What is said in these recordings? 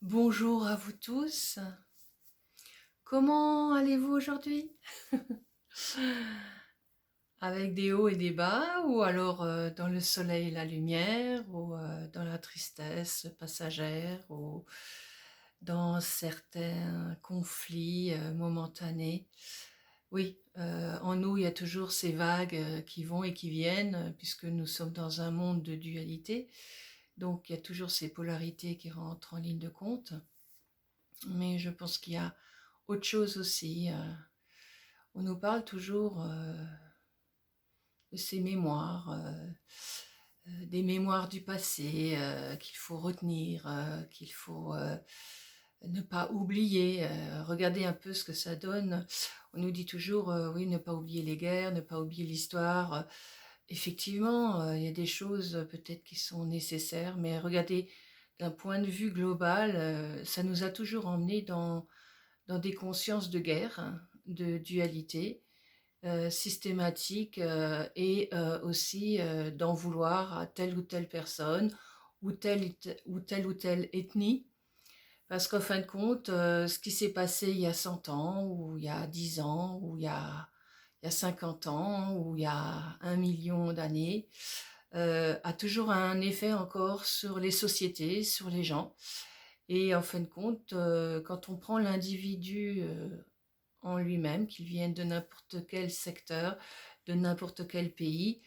Bonjour à vous tous. Comment allez-vous aujourd'hui? Avec des hauts et des bas, ou alors dans le soleil et la lumière, ou dans la tristesse passagère, ou dans certains conflits momentanés. Oui, en nous, il y a toujours ces vagues qui vont et qui viennent, puisque nous sommes dans un monde de dualité. Donc, il y a toujours ces polarités qui rentrent en ligne de compte. Mais je pense qu'il y a autre chose aussi. On nous parle toujours de ces mémoires, des mémoires du passé qu'il faut retenir, qu'il faut ne pas oublier. Regardez un peu ce que ça donne. On nous dit toujours, oui, ne pas oublier les guerres, ne pas oublier l'histoire. Effectivement, il y a des choses peut-être qui sont nécessaires, mais regardez, d'un point de vue global, ça nous a toujours emmenés dans des consciences de guerre, hein, de dualité systématique et aussi d'en vouloir à telle ou telle personne ou telle ethnie. Parce qu'en fin de compte, ce qui s'est passé il y a 100 ans, ou il y a 10 ans, ou il y a 50 ans, ou il y a 1 million d'années, a toujours un effet encore sur les sociétés, sur les gens. Et en fin de compte, quand on prend l'individu en lui-même, qu'il vienne de n'importe quel secteur, de n'importe quel pays.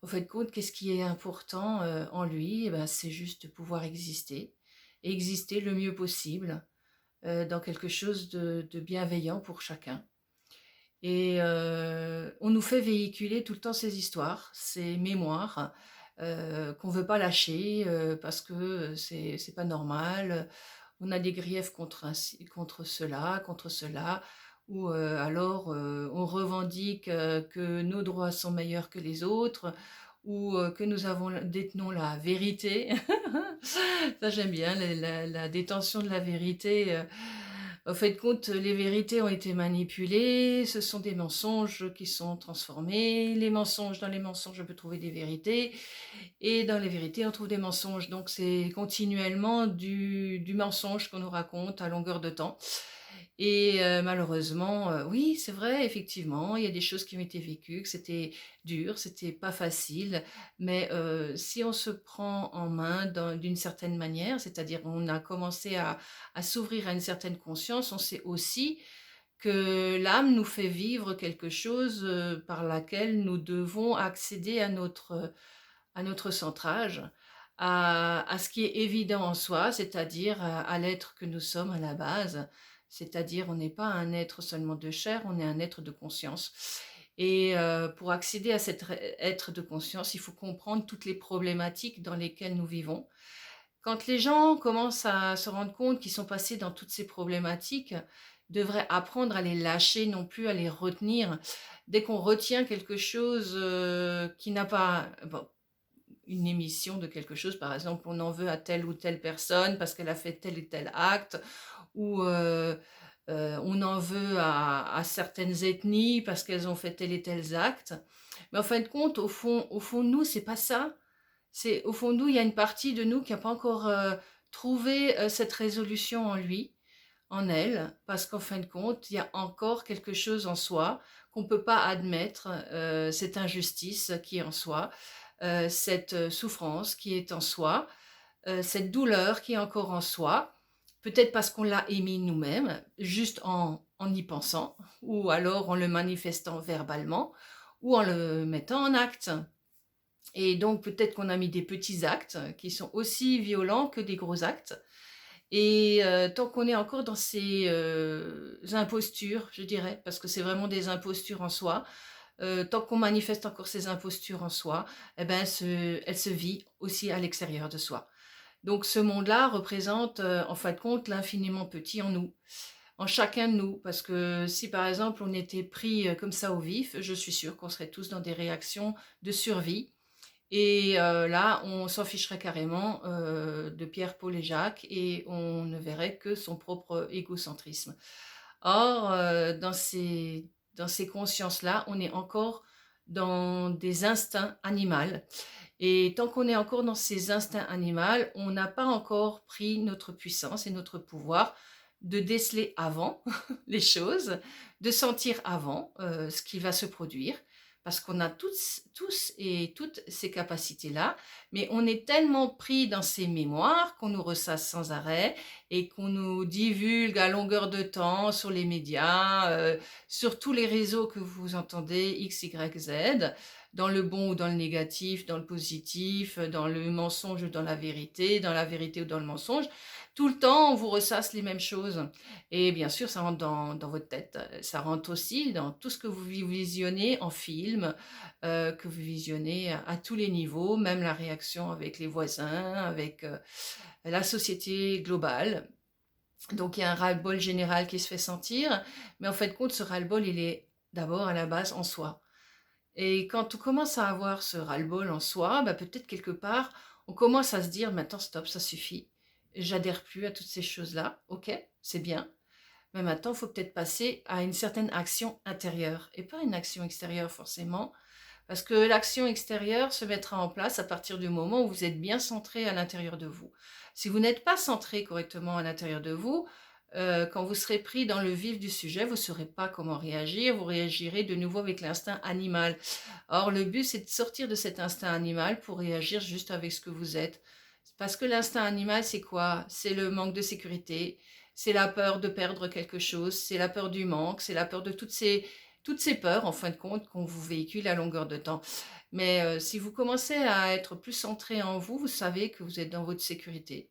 En fait, compte, qu'est-ce qui est important en lui? Eh ben, c'est juste de pouvoir exister, et exister le mieux possible dans quelque chose de bienveillant pour chacun. Et on nous fait véhiculer tout le temps ces histoires, ces mémoires qu'on ne veut pas lâcher parce que c'est pas normal. On a des griefs contre cela, ou alors on revendique que nos droits sont meilleurs que les autres, ou que détenons la vérité. Ça j'aime bien, la détention de la vérité. Au fait de compte, les vérités ont été manipulées, ce sont des mensonges qui sont transformés. Dans les mensonges, on peut trouver des vérités, et dans les vérités, on trouve des mensonges. Donc c'est continuellement du mensonge qu'on nous raconte à longueur de temps. Et malheureusement, oui, c'est vrai, effectivement, il y a des choses qui ont été vécues, que c'était dur, c'était pas facile, mais si on se prend en main d'une certaine manière, c'est-à-dire on a commencé à s'ouvrir à une certaine conscience, on sait aussi que l'âme nous fait vivre quelque chose par laquelle nous devons accéder à notre centrage, à ce qui est évident en soi, c'est-à-dire à l'être que nous sommes à la base. C'est-à-dire, on n'est pas un être seulement de chair, on est un être de conscience. Et pour accéder à cet être de conscience, il faut comprendre toutes les problématiques dans lesquelles nous vivons. Quand les gens commencent à se rendre compte qu'ils sont passés dans toutes ces problématiques, devraient apprendre à les lâcher, non plus à les retenir. Dès qu'on retient quelque chose qui n'a pas... Bon, une émission de quelque chose, par exemple, on en veut à telle ou telle personne parce qu'elle a fait tel et tel acte, ou on en veut à certaines ethnies parce qu'elles ont fait tel et tel acte. Mais en fin de compte, au fond de nous, c'est pas ça. C'est au fond de nous, il y a une partie de nous qui n'a pas encore trouvé cette résolution en lui, en elle, parce qu'en fin de compte, il y a encore quelque chose en soi qu'on ne peut pas admettre, cette injustice qui est en soi, cette souffrance qui est en soi, cette douleur qui est encore en soi, peut-être parce qu'on l'a émis nous-mêmes, juste en y pensant, ou alors en le manifestant verbalement, ou en le mettant en acte. Et donc peut-être qu'on a mis des petits actes qui sont aussi violents que des gros actes. Et tant qu'on est encore dans ces impostures, je dirais, parce que c'est vraiment des impostures en soi, tant qu'on manifeste encore ces impostures en soi, eh ben, elle se vit aussi à l'extérieur de soi. Donc ce monde-là représente en fin de compte l'infiniment petit en nous, en chacun de nous, parce que si par exemple on était pris comme ça au vif, je suis sûre qu'on serait tous dans des réactions de survie. Et là, on s'en ficherait carrément de Pierre, Paul et Jacques, et on ne verrait que son propre égocentrisme. Or, dans ces consciences-là, on est encore dans des instincts animaux. Et tant qu'on est encore dans ces instincts animaux, on n'a pas encore pris notre puissance et notre pouvoir de déceler avant les choses, de sentir avant ce qui va se produire, parce qu'on a tous et toutes ces capacités-là, mais on est tellement pris dans ces mémoires qu'on nous ressasse sans arrêt et qu'on nous divulgue à longueur de temps sur les médias, sur tous les réseaux que vous entendez, X, Y, Z, dans le bon ou dans le négatif, dans le positif, dans le mensonge ou dans la vérité ou dans le mensonge. Tout le temps, on vous ressasse les mêmes choses. Et bien sûr, ça rentre dans votre tête. Ça rentre aussi dans tout ce que vous visionnez en film, que vous visionnez à tous les niveaux, même la réaction avec les voisins, avec la société globale. Donc il y a un ras-le-bol général qui se fait sentir, mais en fait de compte, ce ras-le-bol, il est d'abord à la base en soi. Et quand on commence à avoir ce ras-le-bol en soi, bah, peut-être quelque part, on commence à se dire: «Maintenant stop, ça suffit. J'adhère plus à toutes ces choses-là. OK, c'est bien, mais maintenant, il faut peut-être passer à une certaine action intérieure et pas une action extérieure forcément». Parce que l'action extérieure se mettra en place à partir du moment où vous êtes bien centré à l'intérieur de vous. Si vous n'êtes pas centré correctement à l'intérieur de vous, quand vous serez pris dans le vif du sujet, vous ne saurez pas comment réagir, vous réagirez de nouveau avec l'instinct animal. Or, le but, c'est de sortir de cet instinct animal pour réagir juste avec ce que vous êtes. Parce que l'instinct animal, c'est quoi? C'est le manque de sécurité, c'est la peur de perdre quelque chose, c'est la peur du manque, c'est la peur de toutes ces peurs, en fin de compte, qu'on vous véhicule à longueur de temps. Mais si vous commencez à être plus centré en vous, vous savez que vous êtes dans votre sécurité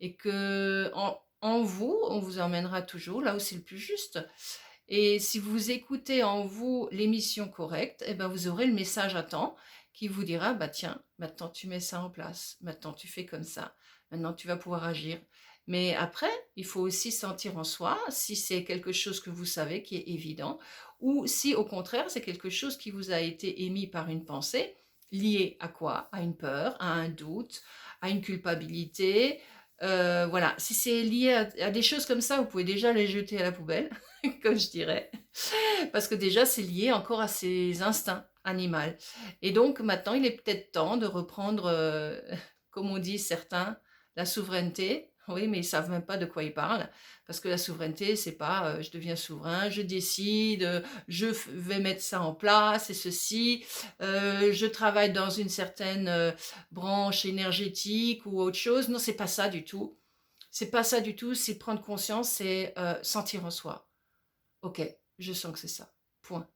et que en vous, on vous emmènera toujours là où c'est le plus juste. Et si vous écoutez en vous l'émission correcte, eh ben vous aurez le message à temps qui vous dira: bah tiens, maintenant tu mets ça en place, maintenant tu fais comme ça, maintenant tu vas pouvoir agir. Mais après, il faut aussi sentir en soi si c'est quelque chose que vous savez qui est évident, ou si au contraire c'est quelque chose qui vous a été émis par une pensée liée à quoi? À une peur, à un doute, à une culpabilité. Voilà, si c'est lié à des choses comme ça, vous pouvez déjà les jeter à la poubelle, comme je dirais. Parce que déjà, c'est lié encore à ses instincts animaux. Et donc maintenant, il est peut-être temps de reprendre, comme on dit certains, la souveraineté. Oui, mais ils savent même pas de quoi ils parlent. Parce que la souveraineté, c'est pas je deviens souverain, je décide, vais mettre ça en place et ceci, je travaille dans une certaine branche énergétique ou autre chose. Non, c'est pas ça du tout. C'est pas ça du tout. C'est prendre conscience, c'est sentir en soi. OK, je sens que c'est ça. Point.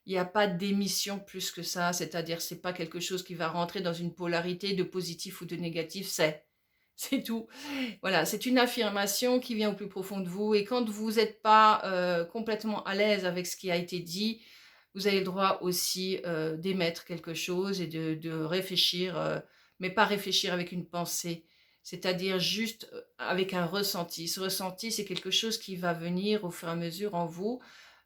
Il n'y a pas d'émission plus que ça, c'est-à-dire c'est pas quelque chose qui va rentrer dans une polarité de positif ou de négatif, c'est tout. Voilà, c'est une affirmation qui vient au plus profond de vous et quand vous n'êtes pas complètement à l'aise avec ce qui a été dit, vous avez le droit aussi d'émettre quelque chose et de réfléchir, mais pas réfléchir avec une pensée, c'est-à-dire juste avec un ressenti. Ce ressenti, c'est quelque chose qui va venir au fur et à mesure en vous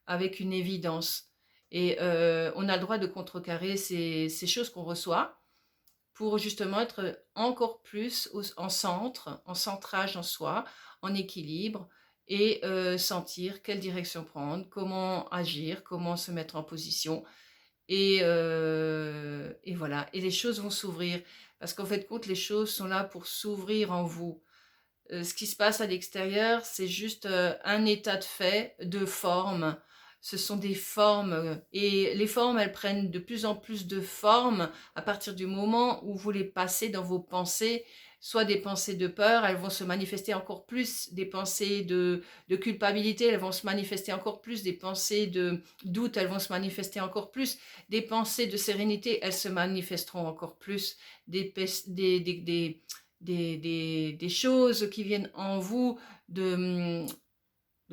avec une évidence. Et on a le droit de contrecarrer ces choses qu'on reçoit pour justement être encore plus en centre, en centrage en soi, en équilibre et sentir quelle direction prendre, comment agir, comment se mettre en position. Et voilà, et les choses vont s'ouvrir. Parce qu'en fait, compte, les choses sont là pour s'ouvrir en vous. Ce qui se passe à l'extérieur, c'est juste un état de fait, de forme. Ce sont des formes et les formes, elles prennent de plus en plus de forme à partir du moment où vous les passez dans vos pensées, soit des pensées de peur, elles vont se manifester encore plus, des pensées de culpabilité, elles vont se manifester encore plus, des pensées de doute, elles vont se manifester encore plus, des pensées de sérénité, elles se manifesteront encore plus, des choses qui viennent en vous de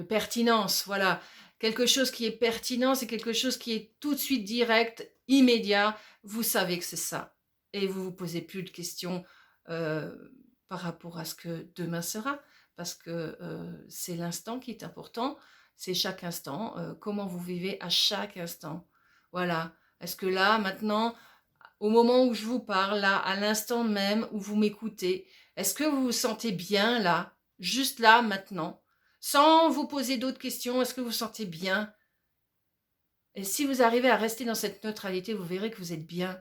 pertinence, voilà. Quelque chose qui est pertinent, c'est quelque chose qui est tout de suite direct, immédiat. Vous savez que c'est ça. Et vous ne vous posez plus de questions euh, par rapport à ce que demain sera, parce que c'est l'instant qui est important, c'est chaque instant, comment vous vivez à chaque instant. Voilà. Est-ce que là, maintenant, au moment où je vous parle, là, à l'instant même où vous m'écoutez, est-ce que vous vous sentez bien là, juste là, maintenant, sans vous poser d'autres questions, est-ce que vous vous sentez bien? Et si vous arrivez à rester dans cette neutralité, vous verrez que vous êtes bien.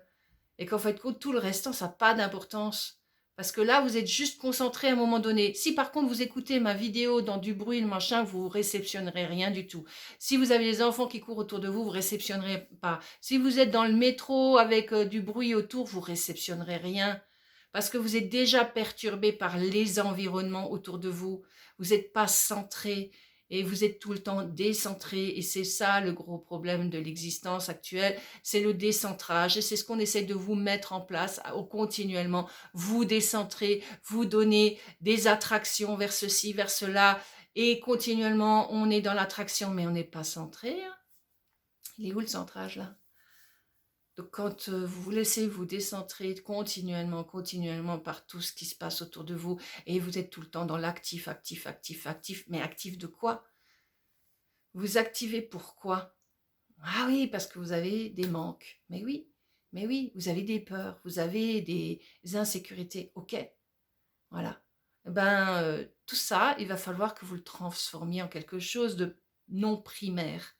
et qu'en fait, tout le restant, ça n'a pas d'importance. Parce que là, vous êtes juste concentré à un moment donné. Si par contre, vous écoutez ma vidéo dans du bruit, le machin, vous réceptionnerez rien du tout. Si vous avez des enfants qui courent autour de vous, vous réceptionnerez pas. Si vous êtes dans le métro avec du bruit autour, vous réceptionnerez rien. Parce que vous êtes déjà perturbé par les environnements autour de vous. Vous n'êtes pas centré et vous êtes tout le temps décentré. Et c'est ça le gros problème de l'existence actuelle, c'est le décentrage. Et c'est ce qu'on essaie de vous mettre en place continuellement. Vous décentrer, vous donner des attractions vers ceci, vers cela. Et continuellement, on est dans l'attraction, mais on n'est pas centré. Hein. Il est où le centrage là? Donc quand vous vous laissez vous décentrer continuellement par tout ce qui se passe autour de vous, et vous êtes tout le temps dans l'actif, actif, actif, actif, mais actif de quoi? Vous activez pourquoi? Ah oui, parce que vous avez des manques. Mais oui, vous avez des peurs, vous avez des insécurités. Ok, voilà. Tout ça, il va falloir que vous le transformiez en quelque chose de non primaire.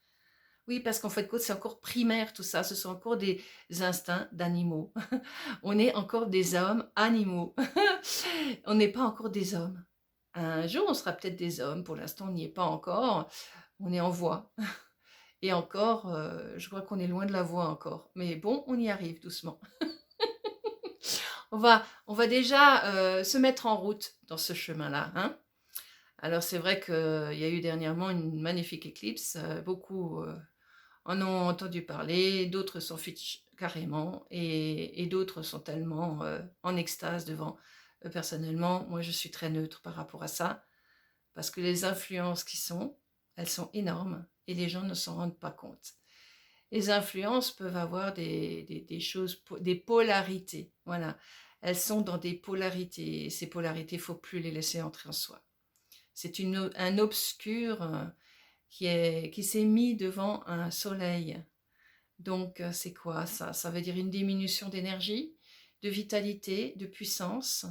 Oui, parce qu'en fait, c'est encore primaire tout ça, ce sont encore des instincts d'animaux. On est encore des hommes animaux. On n'est pas encore des hommes. Un jour, on sera peut-être des hommes, pour l'instant, on n'y est pas encore. On est en voie. Et encore, je crois qu'on est loin de la voie encore. Mais bon, on y arrive doucement. On va déjà se mettre en route dans ce chemin-là. Hein. Alors c'est vrai qu'il y a eu dernièrement une magnifique éclipse. Beaucoup en ont entendu parler, d'autres s'en fichent carrément et d'autres sont tellement en extase devant. Personnellement, moi je suis très neutre par rapport à ça parce que les influences elles sont énormes et les gens ne s'en rendent pas compte. Les influences peuvent avoir des choses, des polarités. Voilà. Elles sont dans des polarités. Et ces polarités, il ne faut plus les laisser entrer en soi. C'est un obscur qui s'est mis devant un soleil. Donc, c'est quoi ça? Ça veut dire une diminution d'énergie, de vitalité, de puissance,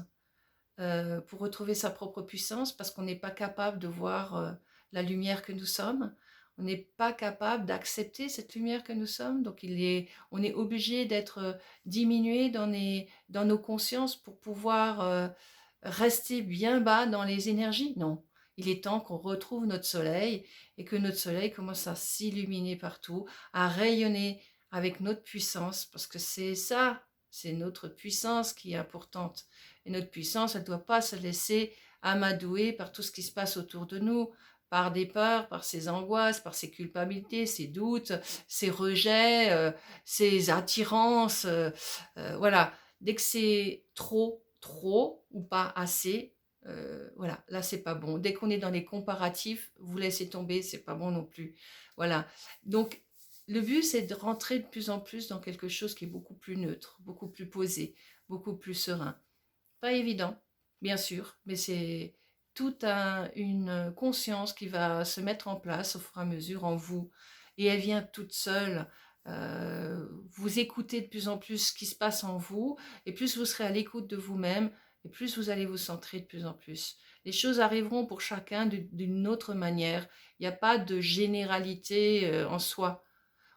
pour retrouver sa propre puissance, parce qu'on n'est pas capable de voir la lumière que nous sommes. On n'est pas capable d'accepter cette lumière que nous sommes. Donc, on est obligé d'être diminué dans nos consciences pour pouvoir rester bien bas dans les énergies. Non, il est temps qu'on retrouve notre soleil et que notre soleil commence à s'illuminer partout, à rayonner avec notre puissance, parce que c'est ça, c'est notre puissance qui est importante. Et notre puissance, elle ne doit pas se laisser amadouer par tout ce qui se passe autour de nous, par des peurs, par ses angoisses, par ses culpabilités, ses doutes, ses rejets, ses attirances. Voilà. Dès que c'est trop ou pas assez, voilà, là c'est pas bon. Dès qu'on est dans les comparatifs, vous laissez tomber, c'est pas bon non plus. Voilà. Donc le but c'est de rentrer de plus en plus dans quelque chose qui est beaucoup plus neutre, beaucoup plus posé, beaucoup plus serein. Pas évident, bien sûr, mais c'est toute une conscience qui va se mettre en place au fur et à mesure en vous. Et elle vient toute seule. Vous écoutez de plus en plus ce qui se passe en vous, et plus vous serez à l'écoute de vous-même, et plus vous allez vous centrer de plus en plus. Les choses arriveront pour chacun d'une autre manière. Il n'y a pas de généralité en soi.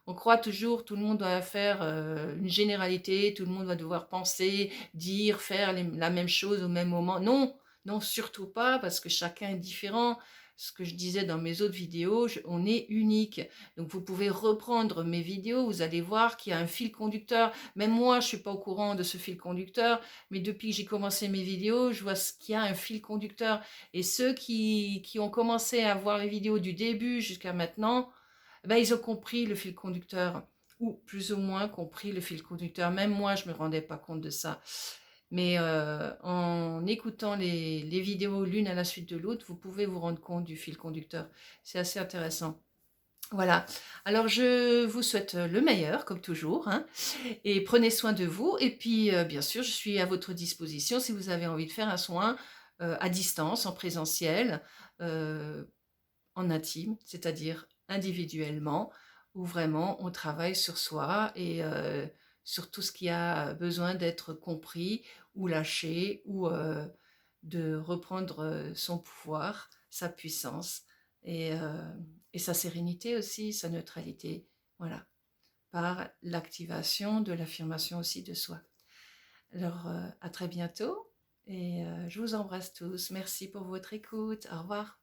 On croit toujours tout le monde doit faire une généralité, tout le monde va devoir penser, dire, faire la même chose au même moment. Non, non, surtout pas, parce que chacun est différent. Ce que je disais dans mes autres vidéos, on est unique. Donc vous pouvez reprendre mes vidéos, vous allez voir qu'il y a un fil conducteur. Même moi, je ne suis pas au courant de ce fil conducteur, mais depuis que j'ai commencé mes vidéos, je vois qu'il y a un fil conducteur. Et ceux qui ont commencé à voir les vidéos du début jusqu'à maintenant, ils ont compris le fil conducteur, ou plus ou moins compris le fil conducteur. Même moi, je ne me rendais pas compte de ça. Mais en écoutant les vidéos l'une à la suite de l'autre, vous pouvez vous rendre compte du fil conducteur. C'est assez intéressant. Voilà. Alors, je vous souhaite le meilleur, comme toujours, hein, et prenez soin de vous. Et puis, bien sûr, je suis à votre disposition si vous avez envie de faire un soin à distance, en présentiel, euh, en intime, c'est-à-dire individuellement, où vraiment on travaille sur soi et sur tout ce qui a besoin d'être compris ou lâché ou de reprendre son pouvoir, sa puissance et, euh, et sa sérénité aussi, sa neutralité. Voilà. par l'activation de l'affirmation aussi de soi. Alors, à très bientôt et je vous embrasse tous. Merci pour votre écoute. Au revoir.